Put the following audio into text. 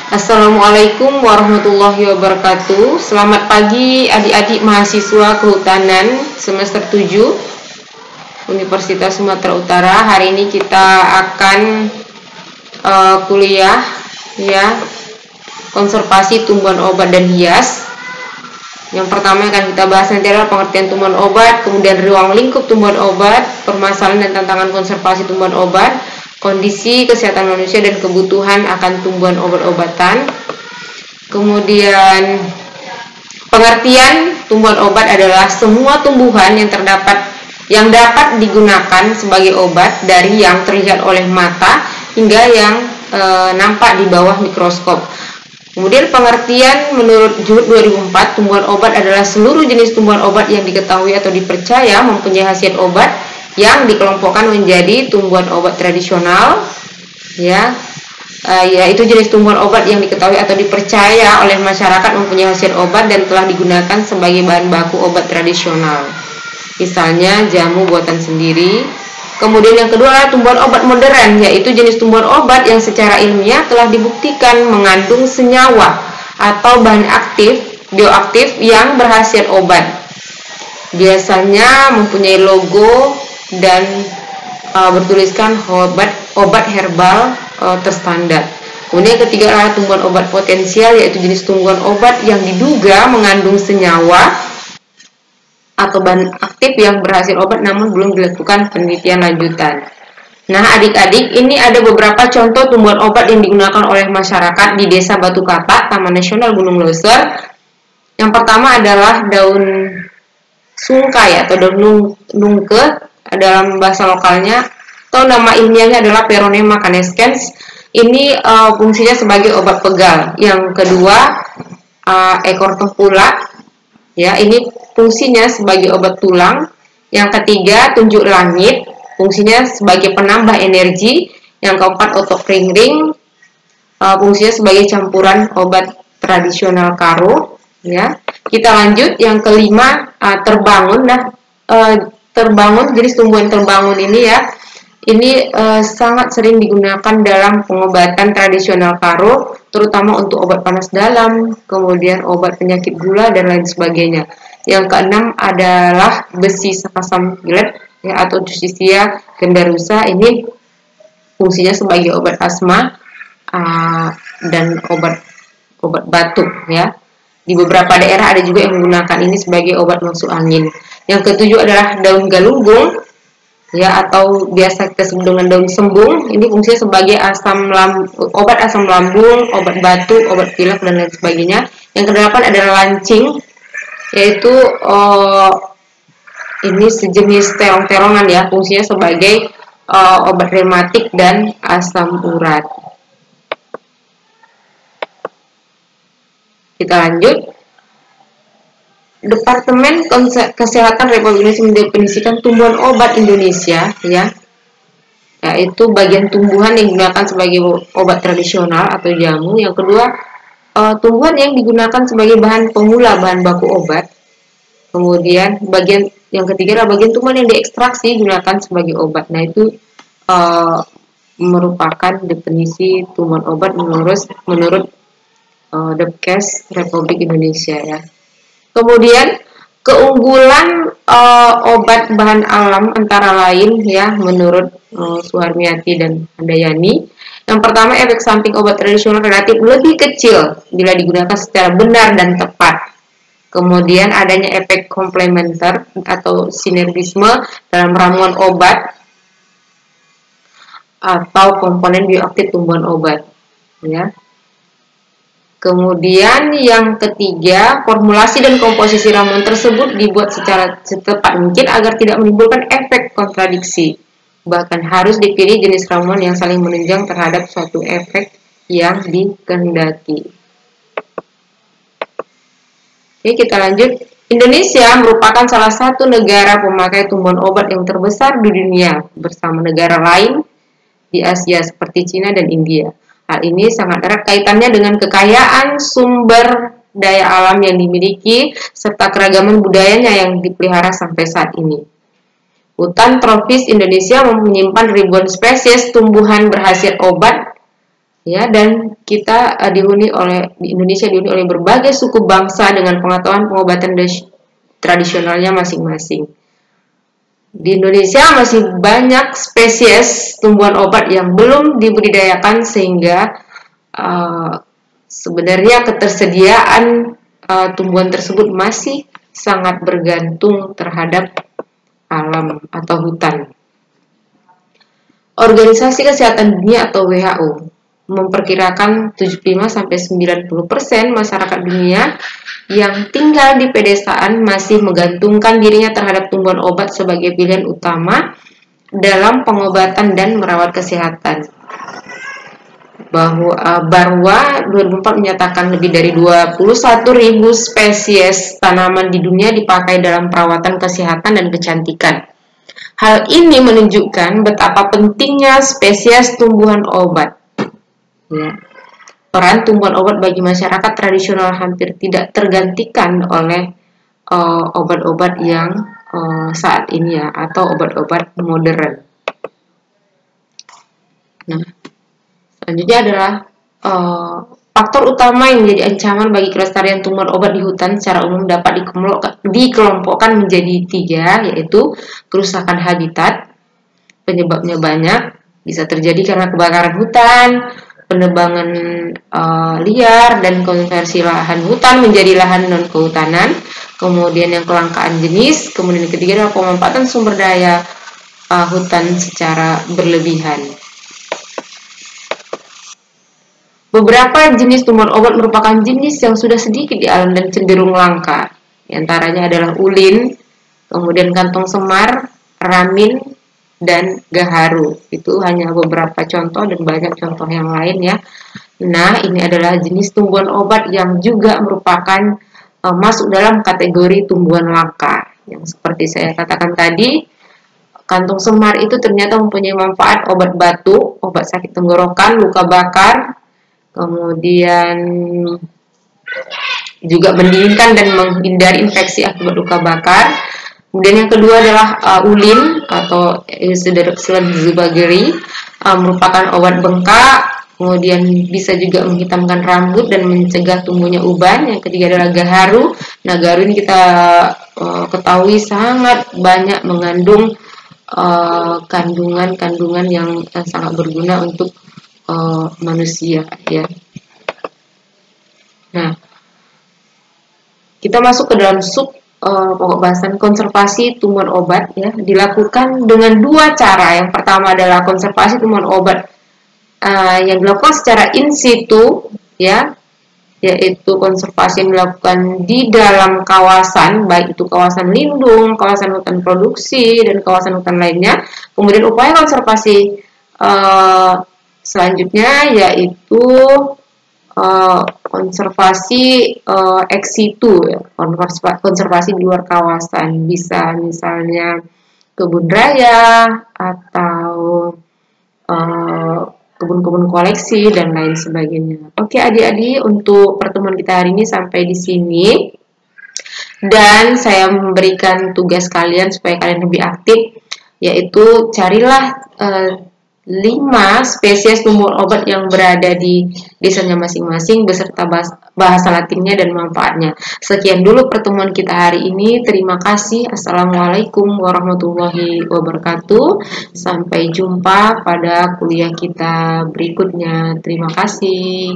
Assalamualaikum warahmatullahi wabarakatuh. Selamat pagi adik-adik mahasiswa kehutanan semester 7 Universitas Sumatera Utara. Hari ini kita akan kuliah ya, konservasi tumbuhan obat dan hias. Yang pertama yang akan kita bahas nanti adalah pengertian tumbuhan obat, kemudian ruang lingkup tumbuhan obat, permasalahan dan tantangan konservasi tumbuhan obat, kondisi kesehatan manusia dan kebutuhan akan tumbuhan obat-obatan. Kemudian pengertian tumbuhan obat adalah semua tumbuhan yang dapat digunakan sebagai obat, dari yang terlihat oleh mata hingga yang nampak di bawah mikroskop. Kemudian pengertian menurut JURUD 2004, tumbuhan obat adalah seluruh jenis tumbuhan obat yang diketahui atau dipercaya mempunyai khasiat obat yang dikelompokkan menjadi tumbuhan obat tradisional, yaitu jenis tumbuhan obat yang diketahui atau dipercaya oleh masyarakat mempunyai khasiat obat dan telah digunakan sebagai bahan baku obat tradisional, misalnya jamu buatan sendiri. Kemudian yang kedua adalah tumbuhan obat modern, yaitu jenis tumbuhan obat yang secara ilmiah telah dibuktikan mengandung senyawa atau bahan bioaktif yang berkhasiat obat. Biasanya mempunyai logo dan bertuliskan obat herbal terstandar. Kemudian yang ketiga adalah tumbuhan obat potensial, yaitu jenis tumbuhan obat yang diduga mengandung senyawa atau bahan aktif yang berhasil obat namun belum dilakukan penelitian lanjutan. Nah, adik-adik, ini ada beberapa contoh tumbuhan obat yang digunakan oleh masyarakat di Desa Batu Kapak, Taman Nasional Gunung Loser. Yang pertama adalah daun sungkai atau daun nungke dalam bahasa lokalnya, atau nama ilmiahnya adalah Peronema canescens. Ini fungsinya sebagai obat pegal. Yang kedua, ekor tempulak, ini fungsinya sebagai obat tulang. Yang ketiga, tunjuk langit, fungsinya sebagai penambah energi. Yang keempat, otot ring-ring, fungsinya sebagai campuran obat tradisional karo. Kita lanjut, yang kelima, terbangun. Terbangun, jenis tumbuhan terbangun ini ini sangat sering digunakan dalam pengobatan tradisional karo, terutama untuk obat panas dalam, kemudian obat penyakit gula dan lain sebagainya. Yang keenam adalah besi asam gilet atau Justicia gendarusa. Ini fungsinya sebagai obat asma dan obat batuk Di beberapa daerah ada juga yang menggunakan ini sebagai obat masuk angin. Yang ketujuh adalah daun galunggung atau biasa kita sebut dengan daun sembung. Ini fungsinya sebagai obat asam lambung, obat batuk, obat pilek dan lain sebagainya. Yang kedelapan adalah lancing, yaitu ini sejenis terong-terongan fungsinya sebagai obat rematik dan asam urat. Kita lanjut. Departemen Kesehatan Republik Indonesia mendefinisikan tumbuhan obat Indonesia yaitu bagian tumbuhan yang digunakan sebagai obat tradisional atau jamu. Yang kedua, tumbuhan yang digunakan sebagai bahan pemula bahan baku obat. Kemudian yang ketiga adalah bagian tumbuhan yang diekstraksi digunakan sebagai obat. Nah, itu merupakan definisi tumbuhan obat menurut Depkes Republik Indonesia Kemudian keunggulan obat bahan alam antara lain menurut Suharmiati dan Handayani. Yang pertama, efek samping obat tradisional relatif lebih kecil bila digunakan secara benar dan tepat. Kemudian adanya efek komplementer atau sinergisme dalam ramuan obat atau komponen bioaktif tumbuhan obat. Kemudian yang ketiga, formulasi dan komposisi ramuan tersebut dibuat secara secepat mungkin agar tidak menimbulkan efek kontradiksi. Bahkan harus dipilih jenis ramuan yang saling menunjang terhadap suatu efek yang dikehendaki. Oke, kita lanjut. Indonesia merupakan salah satu negara pemakai tumbuhan obat yang terbesar di dunia bersama negara lain di Asia seperti Cina dan India. Hal ini sangat erat kaitannya dengan kekayaan sumber daya alam yang dimiliki serta keragaman budayanya yang dipelihara sampai saat ini. Hutan tropis Indonesia menyimpan ribuan spesies tumbuhan berkhasiat obat ya, dan kita di Indonesia dihuni oleh berbagai suku bangsa dengan pengetahuan pengobatan tradisionalnya masing-masing. Di Indonesia masih banyak spesies tumbuhan obat yang belum dibudidayakan sehingga sebenarnya ketersediaan tumbuhan tersebut masih sangat bergantung terhadap alam atau hutan. Organisasi Kesehatan Dunia atau WHO memperkirakan 75-90% masyarakat dunia yang tinggal di pedesaan masih menggantungkan dirinya terhadap tumbuhan obat sebagai pilihan utama dalam pengobatan dan merawat kesehatan. Barwa 2004 menyatakan lebih dari 21.000 spesies tanaman di dunia dipakai dalam perawatan kesehatan dan kecantikan. Hal ini menunjukkan betapa pentingnya spesies tumbuhan obat. Ya. Peran tumbuhan obat bagi masyarakat tradisional hampir tidak tergantikan oleh obat-obat yang saat ini ya, atau obat-obat modern. Nah, selanjutnya adalah faktor utama yang menjadi ancaman bagi kelestarian tumbuhan obat di hutan secara umum dapat dikelompokkan menjadi 3, yaitu kerusakan habitat, penyebabnya banyak, bisa terjadi karena kebakaran hutan, penebangan liar, dan konversi lahan hutan menjadi lahan non-kehutanan, kemudian yang kelangkaan jenis, kemudian yang ketiga adalah pemanfaatan sumber daya hutan secara berlebihan. Beberapa jenis tumbuhan obat merupakan jenis yang sudah sedikit di alam dan cenderung langka. Di antaranya adalah ulin, kemudian kantong semar, ramin, dan gaharu. Itu hanya beberapa contoh dan banyak contoh yang lain ya. Nah, ini adalah jenis tumbuhan obat yang juga merupakan masuk dalam kategori tumbuhan langka. Yang seperti saya katakan tadi, kantong semar itu ternyata mempunyai manfaat obat batuk, obat sakit tenggorokan, luka bakar, kemudian juga mendinginkan dan menghindari infeksi akibat luka bakar. Kemudian yang kedua adalah ulin atau Zibageri, merupakan obat bengkak, kemudian bisa juga menghitamkan rambut dan mencegah tumbuhnya uban. Yang ketiga adalah gaharu. Nah, gaharu ini kita ketahui sangat banyak mengandung kandungan-kandungan yang sangat berguna untuk manusia ya. Nah, kita masuk ke dalam pokok bahasan konservasi tumbuhan obat ya, dilakukan dengan 2 cara. Yang pertama adalah konservasi tumbuhan obat yang dilakukan secara in situ ya, yaitu konservasi yang dilakukan di dalam kawasan, baik itu kawasan lindung, kawasan hutan produksi, dan kawasan hutan lainnya. Kemudian upaya konservasi selanjutnya yaitu konservasi ex situ ya, konservasi di luar kawasan, bisa misalnya kebun raya atau kebun-kebun koleksi dan lain sebagainya. Oke adik-adik, untuk pertemuan kita hari ini sampai di sini, dan saya memberikan tugas kalian supaya kalian lebih aktif, yaitu carilah 5 spesies tumbuhan obat yang berada di desanya masing-masing beserta bahasa Latinnya dan manfaatnya. Sekian dulu pertemuan kita hari ini. Terima kasih. Assalamualaikum warahmatullahi wabarakatuh. Sampai jumpa pada kuliah kita berikutnya. Terima kasih.